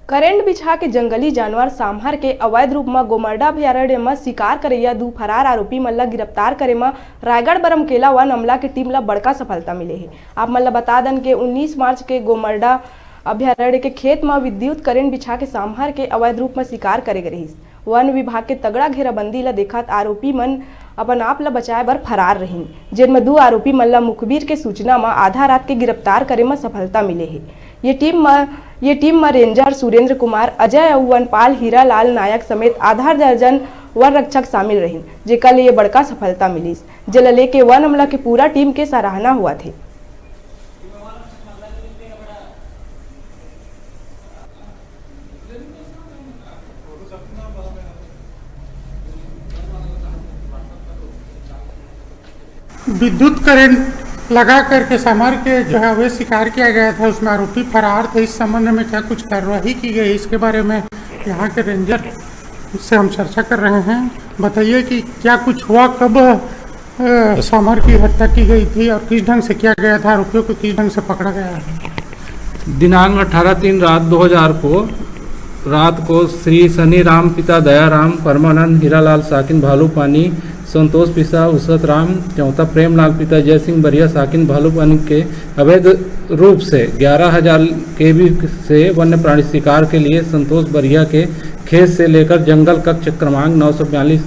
Current बिछा के जंगली जानवर सांभर के अवैध रूप में गोमर्डा अभयारण्य में शिकार करैया 2 फरार आरोपी मन ला गिरफ्तार करे में रायगढ़ बरमकेला वन अमला की टीम ला बड़का सफलता मिले है। आप मन ला बता दन के 19 मार्च के गोमर्डा अभयारण्य के खेत में विद्युत करेंट बिछा के सांभर के अवैध रूप में शिकार करे गए रही। वन विभाग के तगड़ा घेराबंदी ला देखत आरोपी मन अपन आप ला बचाए बर फरार रही, जिनमें 2 आरोपी मन ला मुखबिर के सूचना में आधा रात के गिरफ्तार करे में सफलता मिले है। ये टीम में रेंजर सुरेंद्र कुमार, अजय और वनपाल हीरालाल नायक समेत आधा दर्जन वन रक्षक शामिल रही, जेकर लिए बड़का सफलता मिली, जिला लेके वन अमला की पूरा टीम के सराहना हुआ थे। विद्युत करंट लगा करके समर के जो है वह शिकार किया गया था, उसमें आरोपी फरार थे। इस संबंध में क्या कुछ कार्रवाई की गई, इसके बारे में यहाँ के रेंजर से हम चर्चा कर रहे हैं। बताइए कि क्या कुछ हुआ, कब समर की हत्या की गई थी और किस ढंग से किया गया था, आरोपियों को किस ढंग से पकड़ा गया है। दिनांक 18/3 रात 2000 को रात को श्री शनि राम पिता दयाराम, परमानंद हीरालाल साकिन भालूपानी, संतोष पिसा उसत राम, चौथा प्रेमलाल पिता जय सिंह बरिया साकिन भालूपानी के अवैध रूप से 11,000 केवी से वन्य प्राणी शिकार के लिए संतोष बरिया के खेत से लेकर जंगल कक्ष क्रमांक 942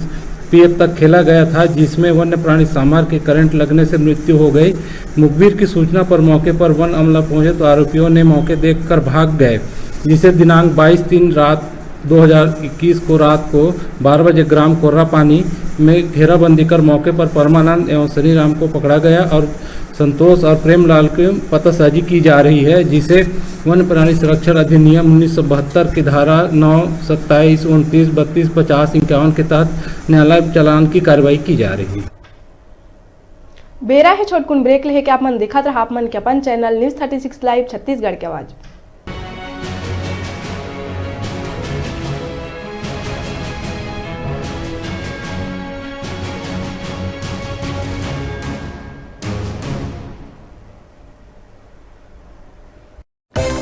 पीएफ तक खेला गया था, जिसमें वन्य प्राणी सांभर के करंट लगने से मृत्यु हो गई। मुखबिर की सूचना पर मौके पर वन अमला पहुंचे तो आरोपियों ने मौके देखकर भाग गए, जिसे दिनांक 22/3 रात 2021 को रात को 12 बजे ग्राम कोर्रापानी में घेराबंदी कर मौके पर परमानंद एवं शनि राम को पकड़ा गया और संतोष और प्रेमलाल की पतासाजी की जा रही है, जिसे वन्य प्राणी संरक्षण अधिनियम 1972 की धारा 9, 27, 29, 32, 50, 51 के तहत न्यायालय चालान की कार्रवाई की जा रही है। बेरा है छोटकुन ब्रेक लेके आप मन देखा रहा आप मन के अपन चैनल न्यूज़ 36 लाइव छत्तीसगढ़ के आवाज।